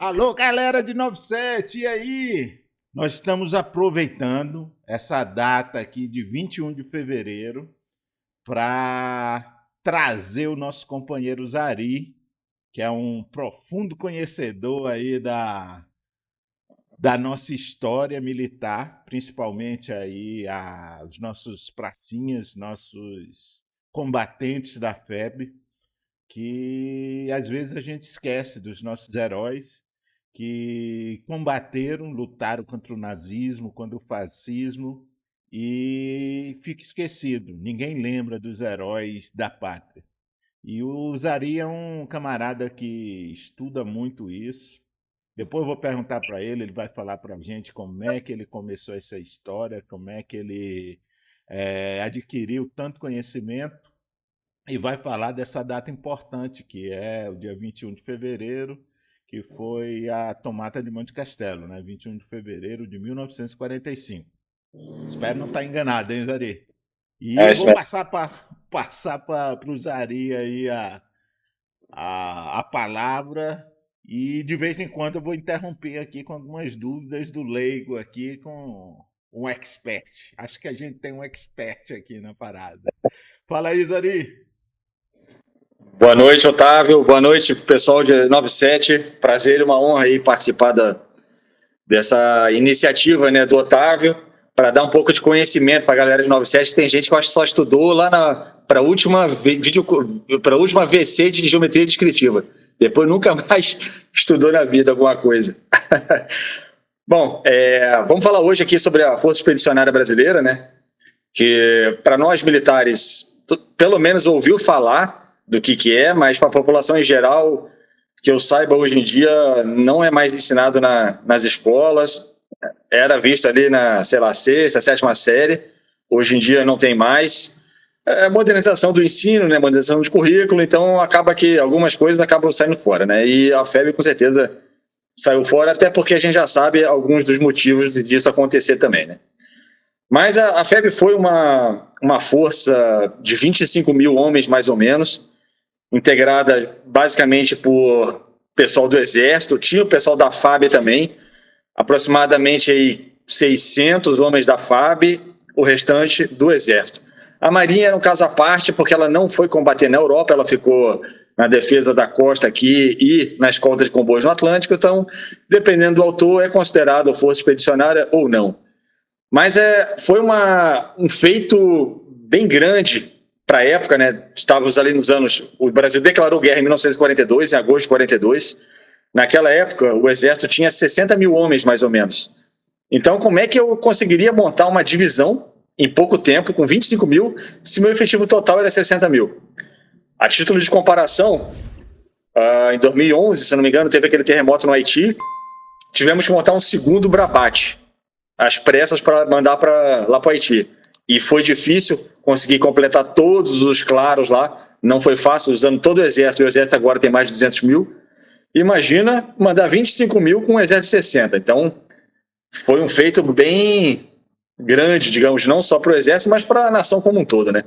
Alô, galera de 97, e aí? Nós estamos aproveitando essa data aqui de 21 de fevereiro para trazer o nosso companheiro Zari, que é um profundo conhecedor aí da nossa história militar, principalmente aí os nossos pracinhas, nossos combatentes da FEB, que às vezes a gente esquece dos nossos heróis que combateram, lutaram contra o nazismo, contra o fascismo e fica esquecido. Ninguém lembra dos heróis da pátria. E o Zari é um camarada que estuda muito isso. Depois eu vou perguntar para ele vai falar para a gente como é que ele começou essa história, como é que ele adquiriu tanto conhecimento e vai falar dessa data importante, que é o dia 21 de fevereiro, que foi a tomada de Monte Castelo, né? 21 de fevereiro de 1945. Espero não estar enganado, hein, Zari? E É eu isso vou mesmo. passar para o Zari aí a palavra e de vez em quando eu vou interromper aqui com algumas dúvidas do leigo aqui com um expert. Acho que a gente tem um expert aqui na parada. Fala aí, Zari. Boa noite, Otávio. Boa noite, pessoal de 97. Prazer e uma honra aí participar dessa iniciativa, né, do Otávio, para dar um pouco de conhecimento para a galera de 97. Tem gente que eu acho que só estudou lá para a última VC de geometria descritiva. Depois nunca mais estudou na vida alguma coisa. Bom, vamos falar hoje aqui sobre a Força Expedicionária Brasileira, né? Que para nós militares, pelo menos ouviu falar do que é, mas para a população em geral, que eu saiba hoje em dia, não é mais ensinado nas escolas, era visto ali na, sei lá, sexta, sétima série, hoje em dia não tem mais. É modernização do ensino, né, modernização de currículo, então acaba que algumas coisas acabam saindo fora, né, e a FEB com certeza saiu fora, até porque a gente já sabe alguns dos motivos disso acontecer também, né. Mas a FEB foi uma força de 25 mil homens, mais ou menos, integrada basicamente por pessoal do Exército, tinha o pessoal da FAB também, aproximadamente aí 600 homens da FAB, o restante do Exército. A Marinha era um caso à parte, porque ela não foi combater na Europa, ela ficou na defesa da costa aqui e na escolta de comboios no Atlântico, então, dependendo do autor, é considerado força expedicionária ou não. Mas foi um feito bem grande para a época, né? Estávamos ali nos anos... O Brasil declarou guerra em 1942, em agosto de 42. Naquela época, o Exército tinha 60 mil homens, mais ou menos. Então, como é que eu conseguiria montar uma divisão em pouco tempo, com 25 mil, se meu efetivo total era 60 mil? A título de comparação, em 2011, se não me engano, teve aquele terremoto no Haiti, tivemos que montar um segundo Brabate, às pressas para mandar lá para o Haiti. E foi difícil conseguir completar todos os claros lá, não foi fácil, usando todo o Exército, e o Exército agora tem mais de 200 mil. Imagina mandar 25 mil com um Exército de 60. Então, foi um feito bem grande, digamos, não só para o Exército, mas para a nação como um todo, né?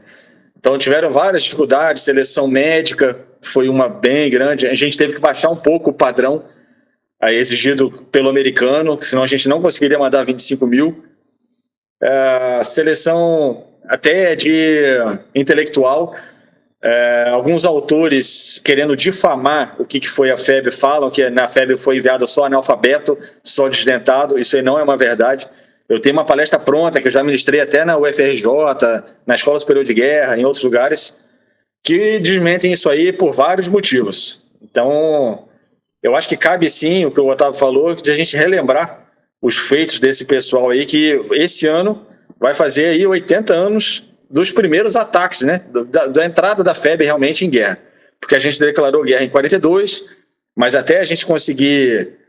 Então, tiveram várias dificuldades, seleção médica foi uma bem grande, a gente teve que baixar um pouco o padrão aí exigido pelo americano, senão a gente não conseguiria mandar 25 mil. A seleção até de intelectual, alguns autores querendo difamar o que foi a FEB falam que na FEB foi enviado só analfabeto, só desdentado, isso aí não é uma verdade. Eu tenho uma palestra pronta que eu já ministrei até na UFRJ, na Escola Superior de Guerra, em outros lugares, que desmentem isso aí por vários motivos. Então, eu acho que cabe sim, o que o Otávio falou, de a gente relembrar os feitos desse pessoal aí, que esse ano vai fazer aí 80 anos dos primeiros ataques, né? Da entrada da FEB realmente em guerra. Porque a gente declarou guerra em 42, mas até a gente conseguir,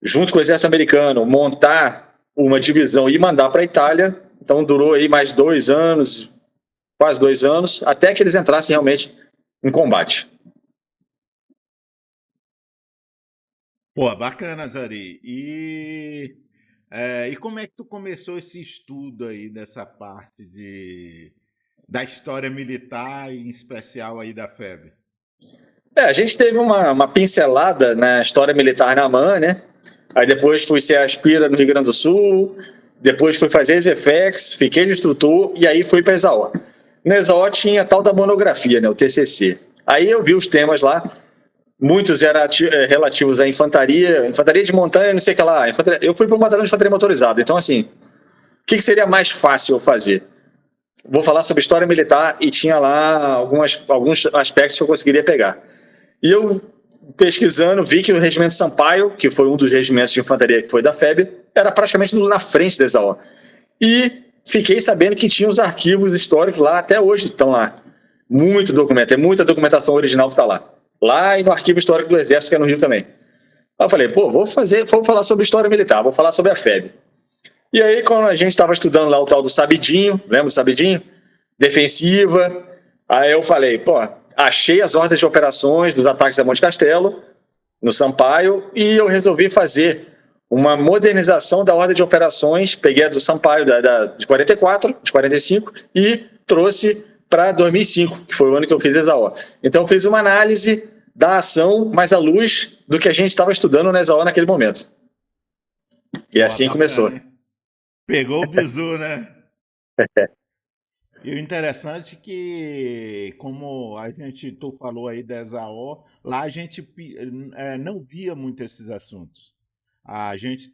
junto com o exército americano, montar uma divisão e mandar para a Itália, então durou aí mais 2 anos, quase 2 anos, até que eles entrassem realmente em combate. Pô, bacana, Zari. E como é que tu começou esse estudo aí dessa parte da história militar, em especial aí da FEB? A gente teve uma pincelada na história militar na AMAN, né? Aí depois fui ser aspira no Rio Grande do Sul, depois fui fazer EZFEX, fiquei de instrutor e aí fui para a ESAO. Na ESAO tinha a tal da monografia, né, o TCC. Aí eu vi os temas lá, muitos eram relativos à infantaria de montanha, não sei o que lá. Eu fui para um batalhão de infantaria motorizada, então assim, o que seria mais fácil eu fazer? Vou falar sobre história militar e tinha lá alguns aspectos que eu conseguiria pegar. E eu, pesquisando, vi que o Regimento Sampaio, que foi um dos regimentos de infantaria que foi da FEB, era praticamente na frente da ESAO. E fiquei sabendo que tinha os arquivos históricos lá, até hoje estão lá. Muito documento, tem muita documentação original que está lá. Lá e no arquivo histórico do Exército, que é no Rio também. Aí eu falei, vou falar sobre história militar, vou falar sobre a FEB. E aí, quando a gente estava estudando lá o tal do Sabidinho, lembra do Sabidinho? Defensiva. Aí eu falei, achei as ordens de operações dos ataques a Monte Castelo, no Sampaio, e eu resolvi fazer uma modernização da ordem de operações, peguei a do Sampaio de 44, de 45, e trouxe para 2005, que foi o ano que eu fiz a ESAO. Então eu fiz uma análise da ação, mas à luz do que a gente estava estudando na ESAO naquele momento. E assim começou. Pegou o bizu, né? E o interessante é que, como tu falou aí da ESAO, lá a gente não via muito esses assuntos. A gente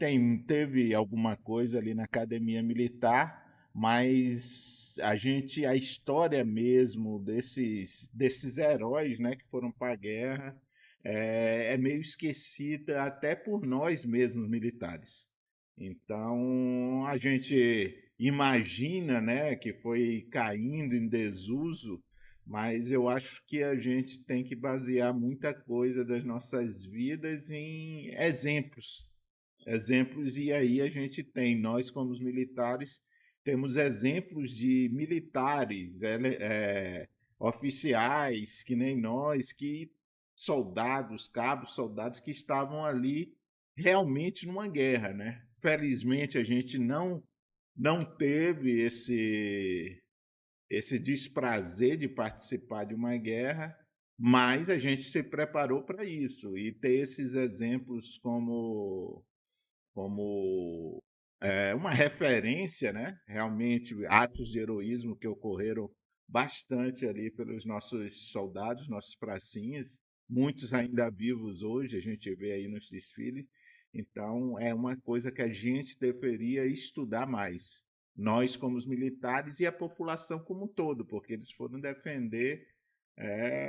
teve alguma coisa ali na academia militar, mas a história mesmo desses heróis, né, que foram para a guerra é meio esquecida até por nós mesmos militares. Então a gente imagina, né, que foi caindo em desuso, mas eu acho que a gente tem que basear muita coisa das nossas vidas em exemplos. E aí a gente nós como os militares, temos exemplos de militares, oficiais, que nem nós, soldados, cabos, soldados que estavam ali realmente numa guerra, né? Felizmente a gente não teve esse desprazer de participar de uma guerra, mas a gente se preparou para isso, e ter esses exemplos como uma referência, né? Realmente atos de heroísmo que ocorreram bastante ali pelos nossos soldados, nossos pracinhas, muitos ainda vivos hoje, a gente vê aí nos desfiles. Então é uma coisa que a gente deveria estudar mais, nós como os militares e a população como um todo, porque eles foram defender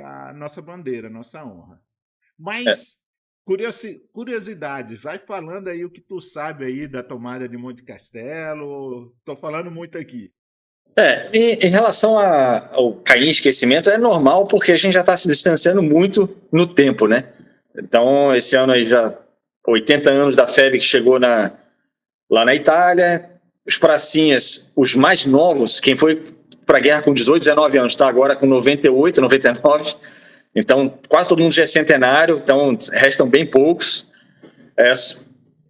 a nossa bandeira, a nossa honra. Mas curiosidade, vai falando aí o que tu sabe aí da tomada de Monte Castelo. Tô falando muito aqui. Em relação ao cair em esquecimento, é normal porque a gente já está se distanciando muito no tempo, né? Então, esse ano aí já 80 anos da FEB que chegou lá na Itália, os pracinhas, os mais novos, quem foi para a guerra com 18, 19 anos, está agora com 98, 99, então quase todo mundo já é centenário, então restam bem poucos.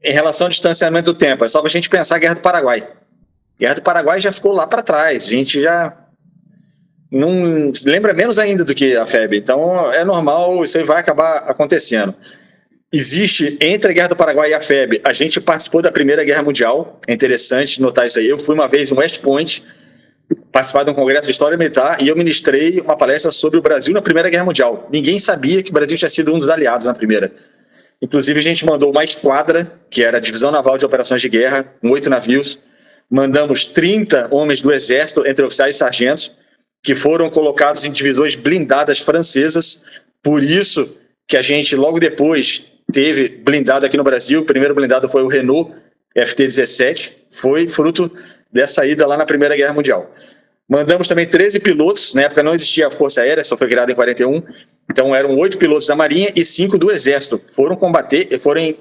Em relação ao distanciamento do tempo, é só para a gente pensar a Guerra do Paraguai. A Guerra do Paraguai já ficou lá para trás, a gente já não lembra menos ainda do que a FEB, então é normal, isso aí vai acabar acontecendo. Existe, entre a Guerra do Paraguai e a FEB, a gente participou da Primeira Guerra Mundial, é interessante notar isso aí. Eu fui uma vez em West Point, participar de um congresso de História Militar, e eu ministrei uma palestra sobre o Brasil na Primeira Guerra Mundial. Ninguém sabia que o Brasil tinha sido um dos aliados na Primeira. Inclusive, a gente mandou uma esquadra, que era a Divisão Naval de Operações de Guerra, com 8 navios. Mandamos 30 homens do Exército, entre oficiais e sargentos, que foram colocados em divisões blindadas francesas. Por isso que a gente, logo depois, teve blindado aqui no Brasil. O primeiro blindado foi o Renault FT-17, foi fruto dessa ida lá na Primeira Guerra Mundial. Mandamos também 13 pilotos, na época não existia a Força Aérea, só foi criada em 41, então eram 8 pilotos da Marinha e 5 do Exército. Foram combater,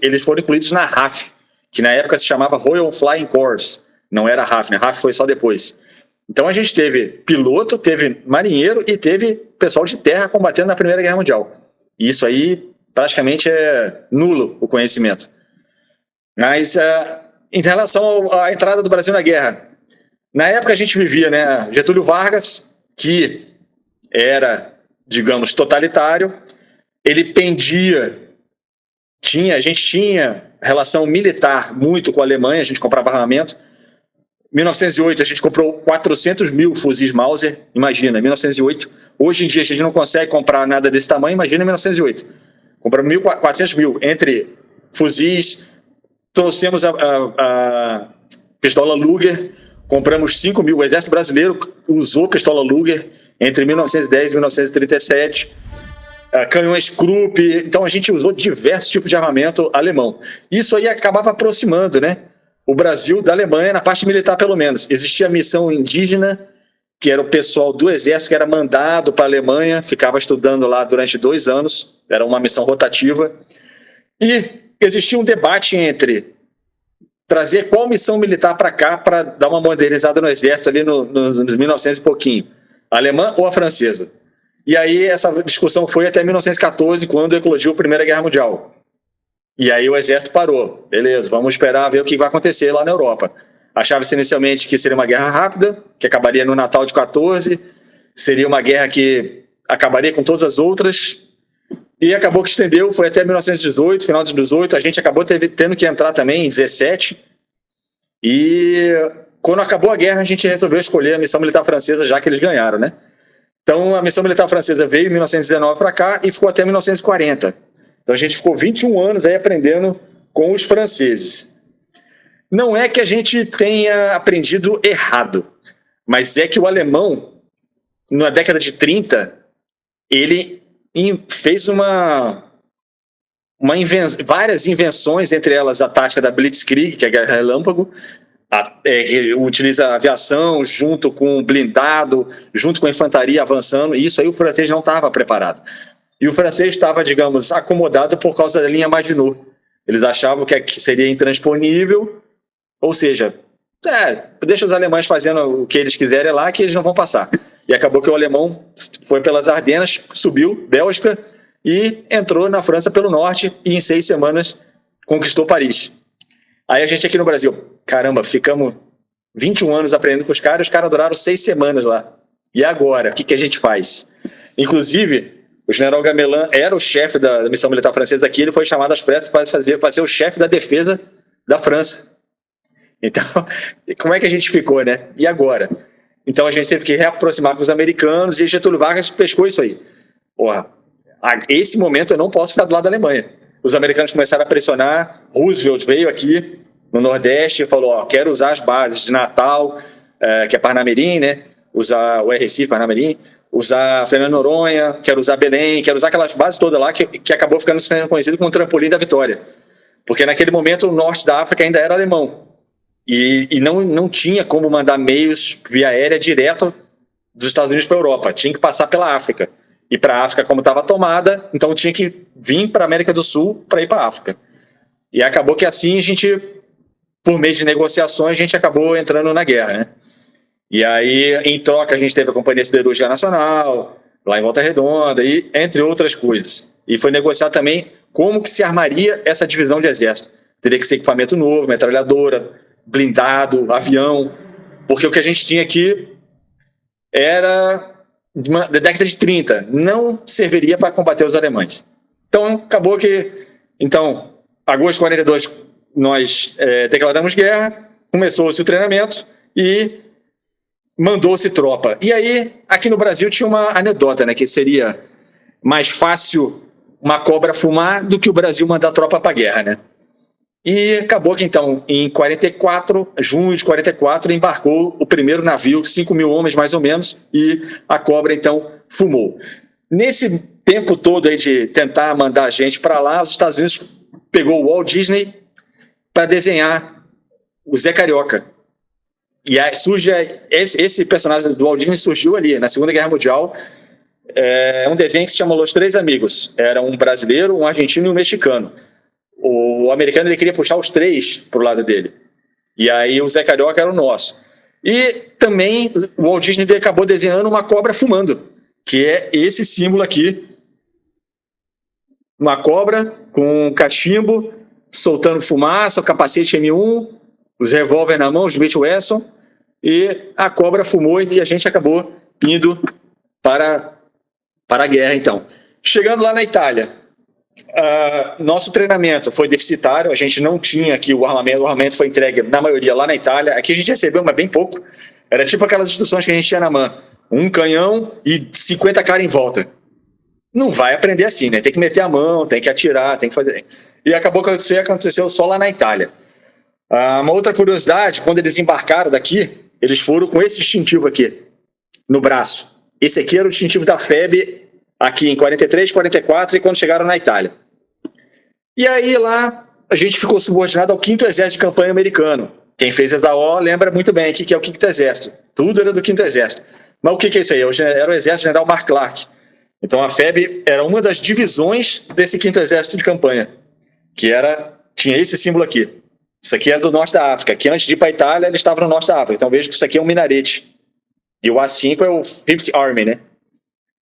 eles foram incluídos na RAF, que na época se chamava Royal Flying Corps, não era RAF, né? RAF foi só depois. Então a gente teve piloto, teve marinheiro e teve pessoal de terra combatendo na Primeira Guerra Mundial. Isso aí praticamente é nulo o conhecimento. Mas em relação à entrada do Brasil na guerra, na época a gente vivia, né, Getúlio Vargas, que era, digamos, totalitário, ele pendia. A gente tinha relação militar muito com a Alemanha, a gente comprava armamento. Em 1908, a gente comprou 400 mil fuzis Mauser, imagina, 1908. Hoje em dia, a gente não consegue comprar nada desse tamanho, imagina em 1908. Compramos 400 mil entre fuzis, trouxemos a pistola Luger, compramos 5 mil. O Exército Brasileiro usou pistola Luger entre 1910 e 1937. Canhões Krupp, então a gente usou diversos tipos de armamento alemão. Isso aí acabava aproximando, né, o Brasil da Alemanha, na parte militar pelo menos. Existia a missão indígena, que era o pessoal do exército que era mandado para a Alemanha, ficava estudando lá durante 2 anos, era uma missão rotativa. E existia um debate entre trazer qual missão militar para cá para dar uma modernizada no exército ali nos 1900 e pouquinho, a alemã ou a francesa. E aí essa discussão foi até 1914, quando eclodiu a Primeira Guerra Mundial. E aí o exército parou. Beleza, vamos esperar ver o que vai acontecer lá na Europa. Achava-se inicialmente que seria uma guerra rápida, que acabaria no Natal de 14, seria uma guerra que acabaria com todas as outras, e acabou que estendeu, foi até 1918, final de 18, a gente acabou tendo que entrar também em 17, e quando acabou a guerra a gente resolveu escolher a missão militar francesa, já que eles ganharam, né? Então, a missão militar francesa veio em 1919 para cá e ficou até 1940. Então, a gente ficou 21 anos aí aprendendo com os franceses. Não é que a gente tenha aprendido errado, mas é que o alemão, na década de 30, ele fez várias invenções, entre elas a tática da Blitzkrieg, que é a guerra relâmpago, que utiliza aviação junto com blindado, junto com a infantaria avançando, e isso aí o francês não estava preparado. E o francês estava, digamos, acomodado por causa da linha Maginot. Eles achavam que seria intransponível, ou seja, deixa os alemães fazendo o que eles quiserem lá, que eles não vão passar. E acabou que o alemão foi pelas Ardenas, subiu, Bélgica, e entrou na França pelo norte, e em 6 semanas conquistou Paris. Aí a gente aqui no Brasil, caramba, ficamos 21 anos aprendendo com os caras duraram 6 semanas lá. E agora, o que a gente faz? Inclusive, o general Gamelin era o chefe da missão militar francesa aqui, ele foi chamado às pressas para ser o chefe da defesa da França. Então, como é que a gente ficou, né? E agora? Então a gente teve que reaproximar com os americanos e Getúlio Vargas pescou isso aí. Porra, esse momento eu não posso ficar do lado da Alemanha. Os americanos começaram a pressionar, Roosevelt veio aqui no Nordeste e falou, quero usar as bases de Natal, que é Parnamirim, né? Usar o Recife, Parnamirim, usar Fernando Noronha, quero usar Belém, quero usar aquelas bases todas lá que acabou ficando sendo conhecido como o trampolim da vitória. Porque naquele momento o norte da África ainda era alemão. E não tinha como mandar meios via aérea direto dos Estados Unidos para a Europa, tinha que passar pela África. E para a África, como estava tomada, então tinha que vir para a América do Sul para ir para a África. E acabou que assim a gente, por meio de negociações, a gente acabou entrando na guerra, né? E aí, em troca, a gente teve a Companhia Siderúrgica Nacional, lá em Volta Redonda, e entre outras coisas. E foi negociar também como que se armaria essa divisão de exército. Teria que ser equipamento novo, metralhadora, blindado, avião, porque o que a gente tinha aqui era da década de 30, não serviria para combater os alemães. Então, acabou que, agosto de 42, nós declaramos guerra, começou-se o treinamento e mandou-se tropa. E aí, aqui no Brasil tinha uma anedota, né, que seria mais fácil uma cobra fumar do que o Brasil mandar tropa para a guerra, né? E acabou que, então, em 44, junho de 44, embarcou o primeiro navio, 5 mil homens mais ou menos, e a cobra, então, fumou. Nesse tempo todo aí de tentar mandar a gente para lá, os Estados Unidos pegou o Walt Disney para desenhar o Zé Carioca. E aí surge esse personagem do Walt Disney surgiu ali, na Segunda Guerra Mundial. É um desenho que se chama Los Três Amigos. Era um brasileiro, um argentino e um mexicano. O americano ele queria puxar os 3 para o lado dele. E aí o Zé Carioca era o nosso. E também o Walt Disney acabou desenhando uma cobra fumando, que é esse símbolo aqui. Uma cobra com um cachimbo, soltando fumaça, o capacete M1, os revólver na mão, os Smith Wesson, e a cobra fumou e a gente acabou indo para a guerra, então. Chegando lá na Itália, Nosso treinamento foi deficitário, a gente não tinha aqui o armamento foi entregue na maioria lá na Itália, aqui a gente recebeu, mas bem pouco, era tipo aquelas instruções que a gente tinha na mão, um canhão e 50 caras em volta. Não vai aprender assim, né? Tem que meter a mão, tem que atirar, tem que fazer... E acabou que isso aconteceu só lá na Itália. Uma outra curiosidade, quando eles embarcaram daqui, eles foram com esse distintivo aqui, no braço. Esse aqui era o distintivo da FEB, aqui em 43, 44 e quando chegaram na Itália. E aí lá a gente ficou subordinado ao 5º Exército de Campanha americano. Quem fez ESAO lembra muito bem aqui que é o 5º Exército. Tudo era do 5º Exército. Mas o que é isso aí? Era o Exército General Mark Clark. Então a FEB era uma das divisões desse 5º Exército de Campanha, que tinha esse símbolo aqui. Isso aqui era do norte da África, que antes de ir para a Itália ele estava no norte da África. Então vejo que isso aqui é um minarete. E o A5 é o 5th Army, né?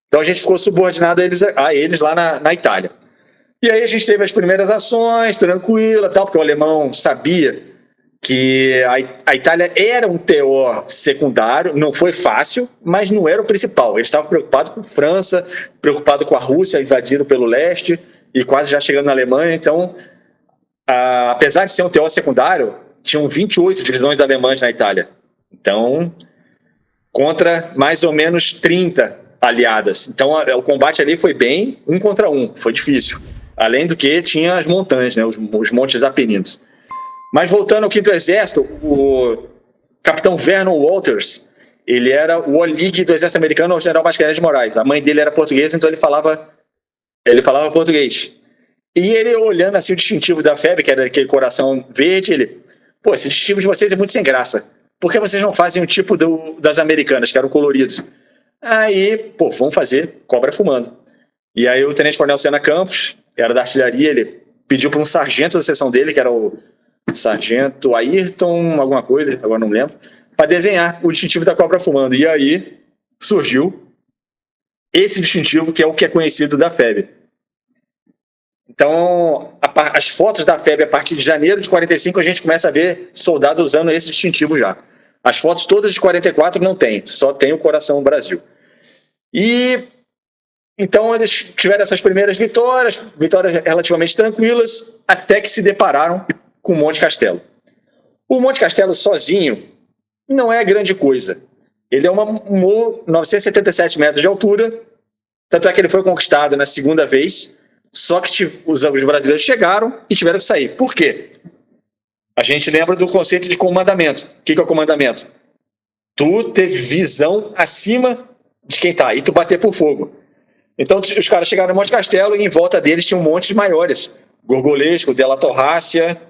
Então a gente ficou subordinado a eles lá na Itália. E aí a gente teve as primeiras ações, tranquila, tal, porque o alemão sabia que a Itália era um TO secundário, não foi fácil, mas não era o principal. Eles estavam preocupados com a França, preocupados com a Rússia invadindo pelo leste e quase já chegando na Alemanha. Então, apesar de ser um TO secundário, tinham 28 divisões alemãs na Itália. Então, contra mais ou menos 30 aliadas. Então o combate ali foi bem 1 contra 1, foi difícil. Além do que tinha as montanhas, né, os montes Apeninos. Mas voltando ao 5º Exército, o capitão Vernon Walters, ele era o OLIG do Exército Americano, o general Mascarenhas de Moraes. A mãe dele era portuguesa, então ele falava português. E ele olhando assim o distintivo da FEB, que era aquele coração verde, ele, pô, esse distintivo de vocês é muito sem graça. Por que vocês não fazem o tipo das americanas, que eram coloridos? Aí, pô, vamos fazer cobra fumando. E aí o tenente-coronel Sena Campos, que era da artilharia, ele pediu para um sargento da seção dele, que era o sargento Ayrton, alguma coisa, agora não me lembro, para desenhar o distintivo da cobra fumando. E aí surgiu esse distintivo, que é o que é conhecido da FEB. Então, as fotos da FEB, a partir de janeiro de 45, a gente começa a ver soldados usando esse distintivo já. As fotos todas de 44 não tem, só tem o coração do Brasil. E então eles tiveram essas primeiras vitórias relativamente tranquilas, até que se depararam com o Monte Castelo. O Monte Castelo sozinho não é grande coisa. Ele é 977 metros de altura, tanto é que ele foi conquistado na segunda vez, só que os brasileiros chegaram e tiveram que sair. Por quê? A gente lembra do conceito de comandamento. O que é o comandamento? Tu ter visão acima de quem está, e tu bater por fogo. Então os caras chegaram no Monte Castelo e em volta deles tinha um monte de maiores. Gorgolesco, Della Torrácia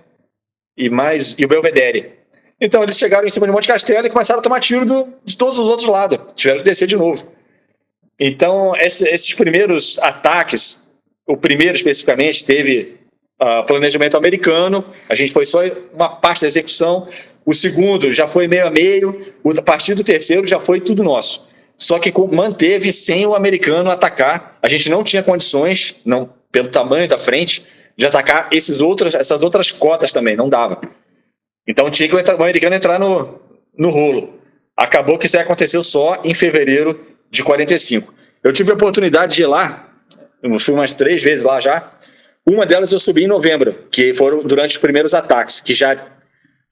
e o Belvedere. Então eles chegaram em cima do Monte Castelo e começaram a tomar tiro de todos os outros lados. Tiveram que descer de novo. Então esses primeiros ataques, o primeiro especificamente teve planejamento americano, a gente foi só uma parte da execução, o segundo já foi meio a meio, a partir do terceiro já foi tudo nosso. Só que manteve sem o americano atacar, a gente não tinha condições, não, pelo tamanho da frente, de atacar essas outras cotas também, não dava. Então tinha que o americano entrar no rolo. Acabou que isso aconteceu só em fevereiro de 45. Eu tive a oportunidade de ir lá, eu fui umas 3 vezes lá já. Uma delas eu subi em novembro, que foram durante os primeiros ataques, que já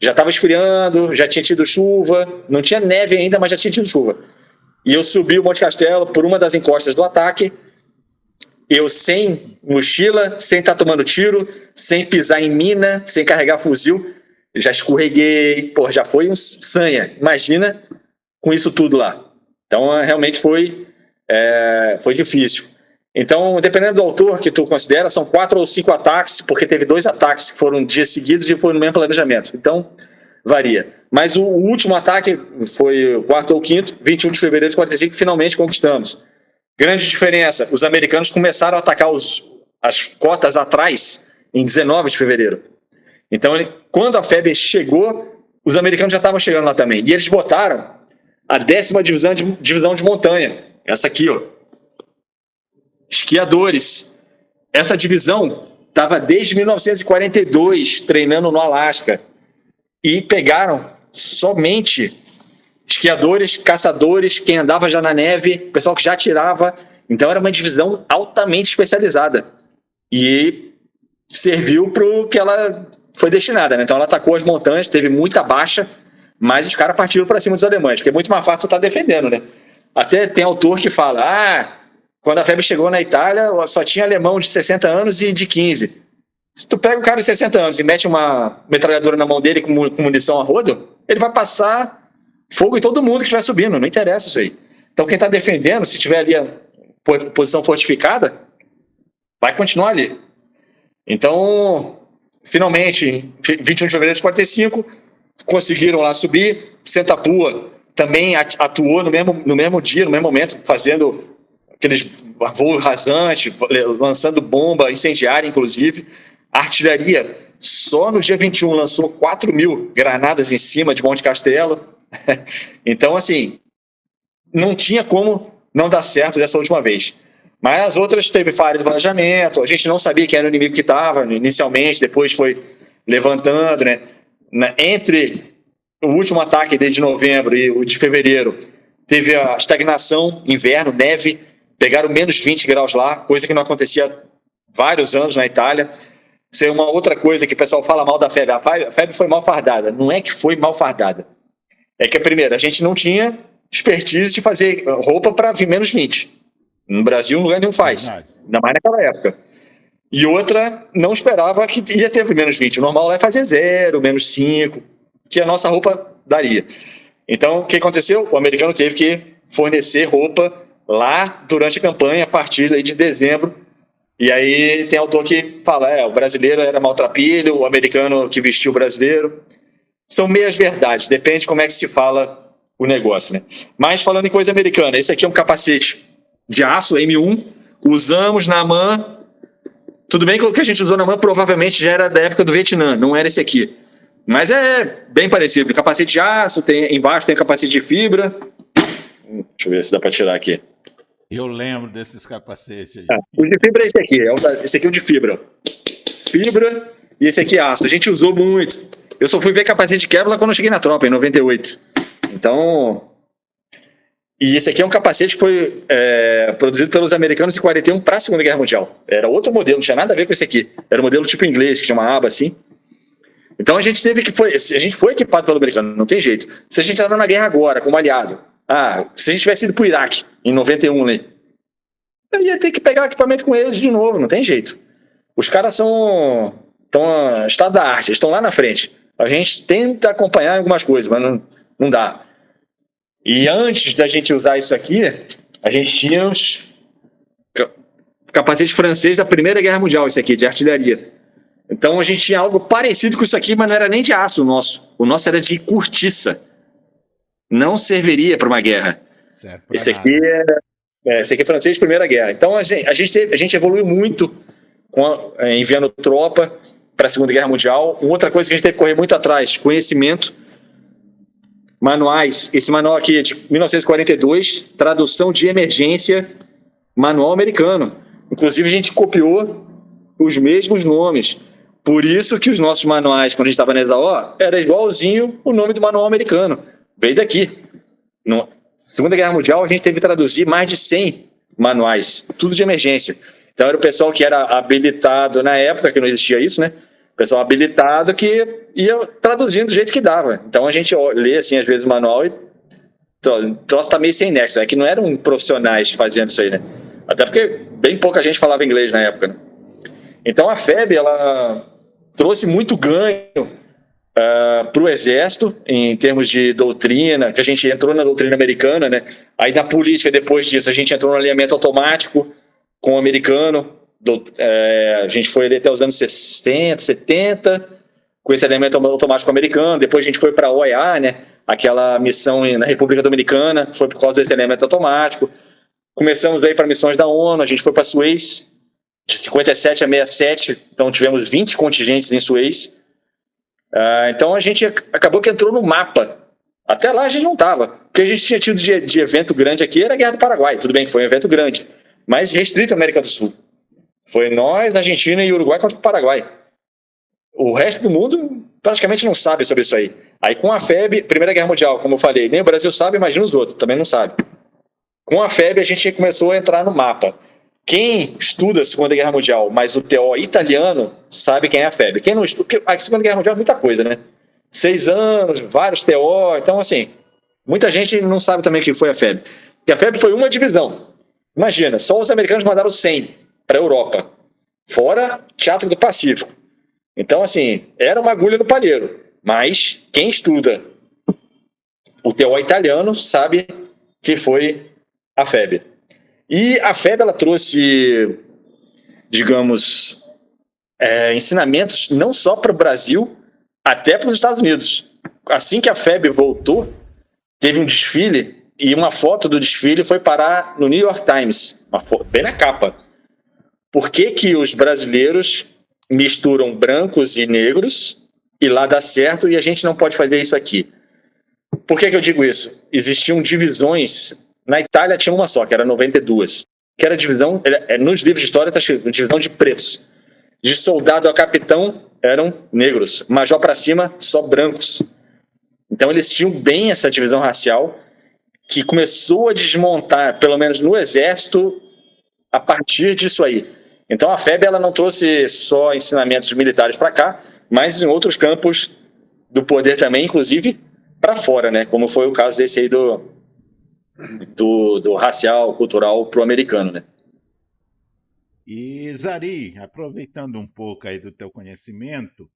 estava esfriando, já tinha tido chuva, não tinha neve ainda, mas já tinha tido chuva. E eu subi o Monte Castelo por uma das encostas do ataque, eu sem mochila, sem estar tomando tiro, sem pisar em mina, sem carregar fuzil, já escorreguei, pô, já foi um sanha, imagina com isso tudo lá. Então realmente foi difícil. Então, dependendo do autor que tu considera, são 4 ou 5 ataques, porque teve 2 ataques que foram dias seguidos e foi no mesmo planejamento. Então, varia. Mas o último ataque foi o 4º ou 5º, 21 de fevereiro de 45, finalmente conquistamos. Grande diferença, os americanos começaram a atacar as cotas atrás em 19 de fevereiro. Então, quando a FEB chegou, os americanos já estavam chegando lá também. E eles botaram a 10ª divisão de montanha, essa aqui, ó. Esquiadores. Essa divisão estava desde 1942 treinando no Alasca e pegaram somente esquiadores, caçadores, quem andava já na neve, pessoal que já atirava. Então era uma divisão altamente especializada. e serviu para o que ela foi destinada, né? Então ela atacou as montanhas, teve muita baixa, mas os caras partiram para cima dos alemães, porque é muito mais fácil tu estar defendendo, né? Até tem autor que fala, quando a febre chegou na Itália, só tinha alemão de 60 anos e de 15. Se tu pega um cara de 60 anos e mete uma metralhadora na mão dele com munição a rodo, ele vai passar fogo em todo mundo que estiver subindo, não interessa isso aí. Então quem está defendendo, se tiver ali a posição fortificada, vai continuar ali. Então, finalmente, 21 de fevereiro de 45, conseguiram lá subir. Santa Pua também atuou no mesmo dia, no mesmo momento, fazendo aqueles voos rasantes, lançando bomba incendiária, inclusive. A artilharia, só no dia 21, lançou 4.000 granadas em cima de Monte Castelo. Então, assim, não tinha como não dar certo dessa última vez. Mas as outras teve falha de planejamento, a gente não sabia quem era o inimigo que estava inicialmente, depois foi levantando, né? Entre o último ataque de novembro e o de fevereiro, teve a estagnação, inverno, neve, pegaram menos 20 graus lá, coisa que não acontecia há vários anos na Itália. Isso é uma outra coisa que o pessoal fala mal da febre. A febre foi mal fardada. Não é que foi mal fardada. É que, primeiro, a gente não tinha expertise de fazer roupa para vir menos 20. No Brasil, lugar nenhum faz. Ainda mais naquela época. E outra, não esperava que ia ter menos 20. O normal é fazer 0, menos 5, que a nossa roupa daria. Então, o que aconteceu? O americano teve que fornecer roupa lá durante a campanha, a partir de dezembro. E aí tem autor que fala, o brasileiro era maltrapilho, o americano que vestiu o brasileiro. São meias verdades, depende de como é que se fala o negócio, né? Mas falando em coisa americana, esse aqui é um capacete de aço M1, usamos na AMAN. Tudo bem que o que a gente usou na AMAN provavelmente já era da época do Vietnã, não era esse aqui. Mas é bem parecido, capacete de aço, embaixo tem capacete de fibra. Deixa eu ver se dá para tirar aqui. Eu lembro desses capacetes aí. O de fibra é esse aqui, esse aqui é o de fibra. Fibra e esse aqui é aço, a gente usou muito. Eu só fui ver capacete de Kevlar quando eu cheguei na tropa, em 98. Então... E esse aqui é um capacete que foi produzido pelos americanos em 41 para a Segunda Guerra Mundial. Era outro modelo, não tinha nada a ver com esse aqui. Era um modelo tipo inglês, que tinha uma aba assim. Então a gente foi equipado pelo americano, não tem jeito. Se a gente entrar na guerra agora, como aliado, se a gente tivesse ido para o Iraque, em 91, né, eu ia ter que pegar o equipamento com eles de novo, não tem jeito. Os caras estão estado da arte, eles estão lá na frente. A gente tenta acompanhar algumas coisas, mas não dá. E antes da gente usar isso aqui, a gente tinha os capacetes franceses da Primeira Guerra Mundial, esse aqui, de artilharia. Então a gente tinha algo parecido com isso aqui, mas não era nem de aço o nosso. O nosso era de cortiça. Não serviria para uma guerra. Esse aqui é francês de Primeira Guerra. Então a gente evoluiu muito enviando tropa para a Segunda Guerra Mundial. Outra coisa que a gente teve que correr muito atrás, conhecimento. Manuais, esse manual aqui é de 1942, tradução de emergência, manual americano. Inclusive a gente copiou os mesmos nomes. Por isso que os nossos manuais, quando a gente estava na ESAO, era igualzinho o nome do manual americano. Veio daqui. Na Segunda Guerra Mundial a gente teve que traduzir mais de 100 manuais, tudo de emergência. Então era o pessoal que era habilitado na época, que não existia isso, né? Pessoal habilitado que ia traduzindo do jeito que dava. Então a gente lê assim às vezes o manual e o troço tá meio sem nexo, né? Que não eram profissionais fazendo isso aí, né? Até porque bem pouca gente falava inglês na época, né? Então a FEB, ela trouxe muito ganho para o Exército em termos de doutrina, que a gente entrou na doutrina americana, né? Aí na política, depois disso, a gente entrou no alinhamento automático com o americano. A gente foi ali até os anos 60, 70, com esse alinhamento automático americano. Depois a gente foi para a OEA, né? Aquela missão na República Dominicana, foi por causa desse alinhamento automático. Começamos aí para missões da ONU, a gente foi para Suez, de 57 a 67, então tivemos 20 contingentes em Suez. Então a gente acabou que entrou no mapa. Até lá a gente não estava. O que a gente tinha tido de evento grande aqui era a Guerra do Paraguai. Tudo bem que foi um evento grande, mas restrito à América do Sul. Foi nós, Argentina e Uruguai contra o Paraguai. O resto do mundo praticamente não sabe sobre isso aí. Aí com a FEB, Primeira Guerra Mundial, como eu falei, nem o Brasil sabe, imagina os outros, também não sabe. Com a FEB a gente começou a entrar no mapa. Quem estuda a Segunda Guerra Mundial, mas o TO italiano, sabe quem é a FEB. Quem não estuda, porque a Segunda Guerra Mundial é muita coisa, né? 6 anos, vários TO, então assim, muita gente não sabe também o que foi a FEB. Porque a FEB foi uma divisão. Imagina, só os americanos mandaram 100 para a Europa, fora Teatro do Pacífico. Então, assim, era uma agulha no palheiro. Mas quem estuda o TO italiano sabe que foi a FEB. E a FEB, ela trouxe, digamos, ensinamentos não só para o Brasil, até para os Estados Unidos. Assim que a FEB voltou, teve um desfile e uma foto do desfile foi parar no New York Times, bem na capa. Por que que os brasileiros misturam brancos e negros e lá dá certo e a gente não pode fazer isso aqui? Por que que eu digo isso? Existiam divisões, na Itália tinha uma só, que era 92, que era divisão, nos livros de história está escrito, divisão de pretos. De soldado a capitão eram negros, major para cima só brancos. Então eles tinham bem essa divisão racial que começou a desmontar, pelo menos no exército, a partir disso aí. Então a FEB ela não trouxe só ensinamentos militares para cá, mas em outros campos do poder também, inclusive para fora, né? Como foi o caso desse aí do racial, cultural pro-americano, né? E Zari, aproveitando um pouco aí do teu conhecimento,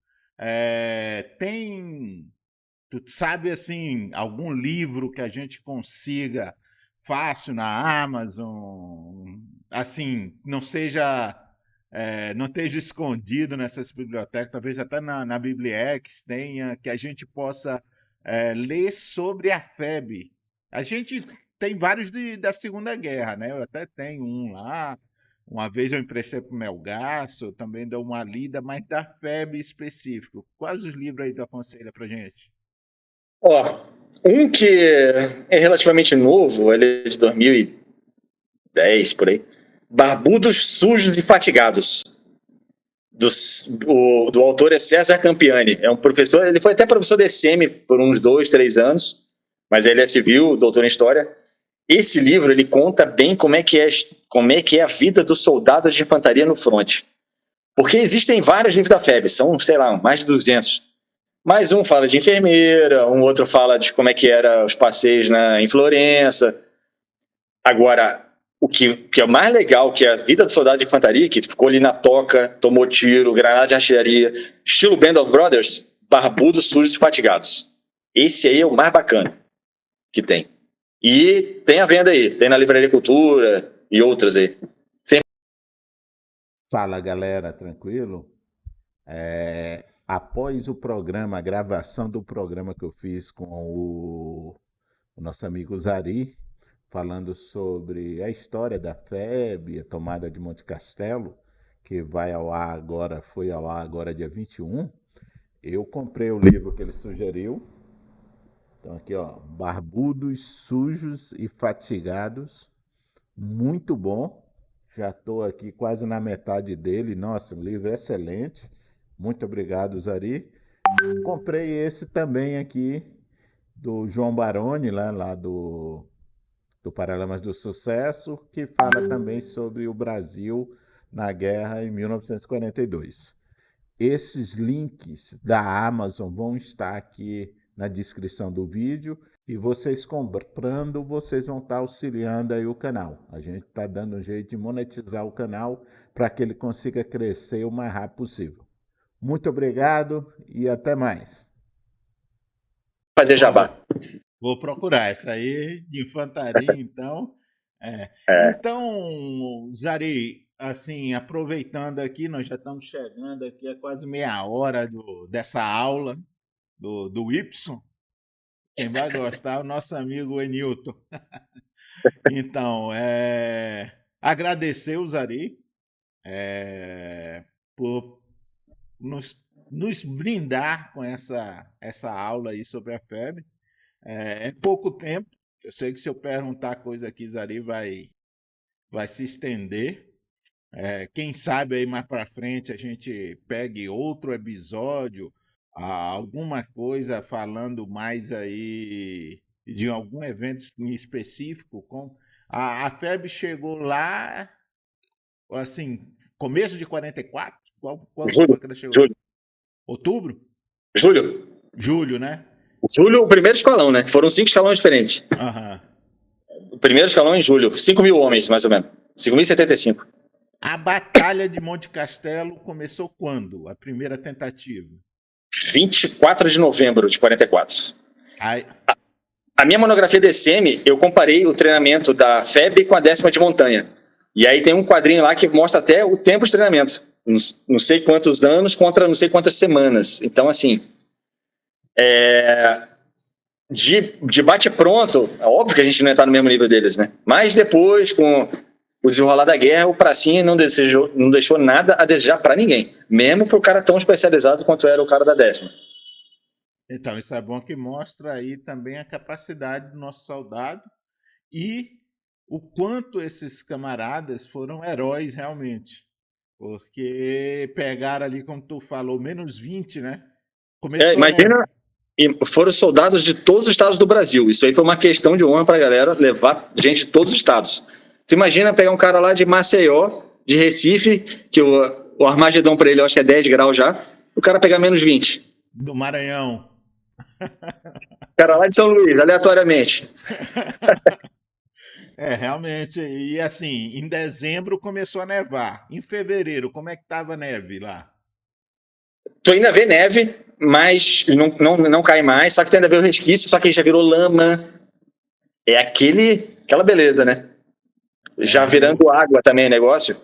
tu sabe assim, algum livro que a gente consiga fácil na Amazon, assim, não esteja escondido nessas bibliotecas, talvez até na Bibliex tenha, que a gente possa ler sobre a FEB. A gente tem vários da Segunda Guerra, né? Eu até tenho um lá. Uma vez eu emprestei para o Melgaço, também dou uma lida, mas da FEB específico. Quais os livros aí tu aconselha para gente? Ó, um que é relativamente novo, ele é de 2010, por aí. Barbudos, Sujos e Fatigados. Do autor é César Campiani. É um professor, ele foi até professor de ECM por uns 2, 3 anos, mas ele é civil, doutor em História. Esse livro, ele conta bem como é que é a vida dos soldados de infantaria no fronte. Porque existem vários livros da FEB, são, sei lá, mais de 200. Mais um fala de enfermeira, um outro fala de como é que eram os passeios em Florença. Agora, o que é mais legal, que é a vida do soldado de infantaria, que ficou ali na toca, tomou tiro, granada de artilharia, estilo Band of Brothers, barbudos, sujos e fatigados. Esse aí é o mais bacana que tem. E tem a venda aí, tem na Livraria Cultura e outras aí. Fala galera, tranquilo? Após o programa, a gravação do programa que eu fiz com o nosso amigo Zari, falando sobre a história da FEB, a tomada de Monte Castelo, que vai ao ar agora, foi ao ar agora dia 21, eu comprei o livro que ele sugeriu. Então aqui, ó, Barbudos, Sujos e Fatigados, muito bom. Já estou aqui quase na metade dele. Nossa, um livro excelente. Muito obrigado, Zari. Comprei esse também aqui do João Baroni, lá do Paralamas do Sucesso, que fala também sobre o Brasil na guerra em 1942. Esses links da Amazon vão estar aqui na descrição do vídeo e vocês comprando, vocês vão estar auxiliando aí o canal. A gente está dando um jeito de monetizar o canal para que ele consiga crescer o mais rápido possível. Muito obrigado e até mais. Fazer jabá. Vou procurar essa aí de infantaria, então. É. Então, Zari, assim, aproveitando aqui, nós já estamos chegando aqui a quase meia hora dessa aula do Y. Quem vai gostar é o nosso amigo Enilton. Então, agradecer o Zari por nos brindar com essa aula aí sobre a FEB. É pouco tempo. Eu sei que se eu perguntar coisa aqui, Zari vai se estender. Quem sabe aí mais para frente a gente pegue outro episódio, alguma coisa falando mais aí de algum evento em específico. A FEB chegou lá assim, começo de 44? Quando Julho, foi que ela chegou? julho, Outubro? julho. Julho, né? Julho, o primeiro escalão, né? Foram 5 escalões diferentes. Aham. O primeiro escalão em julho, 5.000 homens, mais ou menos. 5.075. A Batalha de Monte Castelo começou quando? A primeira tentativa? 24 de novembro de 44. Aí, A minha monografia DCM, eu comparei o treinamento da FEB com a 10ª de montanha. E aí tem um quadrinho lá que mostra até o tempo de treinamento. Não sei quantos anos contra não sei quantas semanas. Então, assim, de bate-pronto, é óbvio que a gente não ia estar no mesmo nível deles, né? Mas depois, com o desenrolar da guerra, o Pracinha não deixou nada a desejar para ninguém. Mesmo para o cara tão especializado quanto era o cara da 10ª. então, isso é bom que mostra aí também a capacidade do nosso soldado e o quanto esses camaradas foram heróis realmente. Porque pegaram ali, como tu falou, menos 20, né? Começou, né? Imagina, e foram soldados de todos os estados do Brasil. Isso aí foi uma questão de honra para a galera levar gente de todos os estados. Tu imagina pegar um cara lá de Maceió, de Recife, que o Armagedon para ele eu acho que é 10 graus já, o cara pegar menos 20. Do Maranhão. O cara lá de São Luís, aleatoriamente. Realmente. E assim, em dezembro começou a nevar. Em fevereiro, como é que tava a neve lá? Tu ainda vê neve, mas não cai mais, só que tu ainda vê o resquício, só que já virou lama. É aquela beleza, né? Já virando água também o negócio.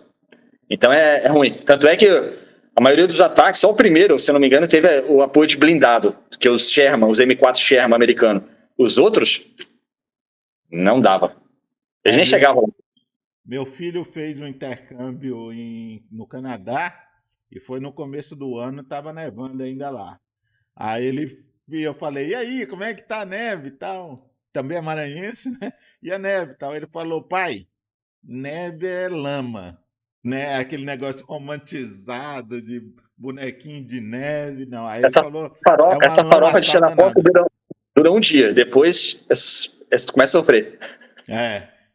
Então é ruim. Tanto é que a maioria dos ataques, só o primeiro, se eu não me engano, teve o apoio de blindado, que é os Sherman, os M4 Sherman americanos. Os outros, não dava. Eles nem chegavam. Meu filho fez um intercâmbio no Canadá e foi no começo do ano, estava nevando ainda lá. Eu falei, e aí, como é que tá a neve e tal? Também é maranhense, né? E a neve e tal. Ele falou, pai, neve é lama, né? Aquele negócio romantizado de bonequinho de neve, não. Aí ele falou, é uma Essa farofa de lamaçal xeropoca danada. dura um dia. Depois, começa a sofrer.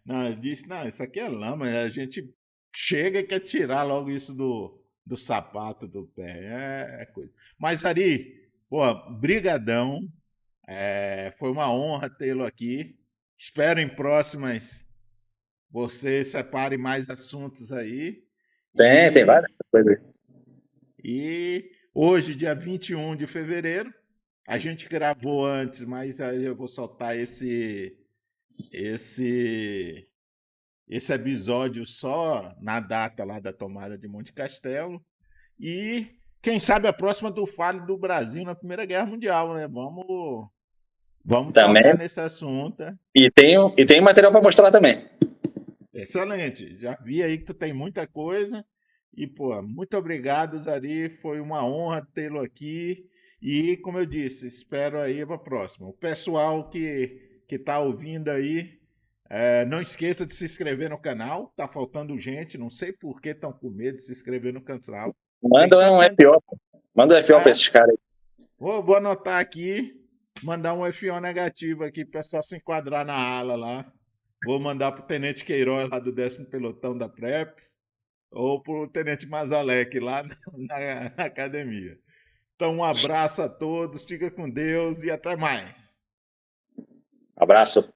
Não, ele disse, não, isso aqui é lama, a gente chega e quer tirar logo isso do sapato do pé, é coisa. Mas, Ari, pô, brigadão, foi uma honra tê-lo aqui, espero em próximas você separe mais assuntos aí, Tem e, várias coisas. e hoje, dia 21 de fevereiro, a gente gravou antes, mas aí eu vou soltar esse episódio só na data lá da tomada de Monte Castelo. E quem sabe a próxima do Fale do Brasil na Primeira Guerra Mundial, né? Vamos Também. tocar nesse assunto. E tem material para mostrar também. Excelente. Já vi aí que tu tem muita coisa. E, pô, muito obrigado, Zari. Foi uma honra tê-lo aqui. E, como eu disse, espero aí para a próxima. O pessoal que está ouvindo aí, não esqueça de se inscrever no canal. Tá faltando gente. Não sei por que estão com medo de se inscrever no canal. Manda um FO. Manda um FO para esses caras aí. Vou anotar aqui. Mandar um FO negativo aqui para o pessoal se enquadrar na ala lá. Vou mandar pro Tenente Queiroz lá do 10º Pelotão da PrEP ou pro Tenente Mazalek lá na academia. Então, um abraço a todos, fica com Deus e até mais. Abraço.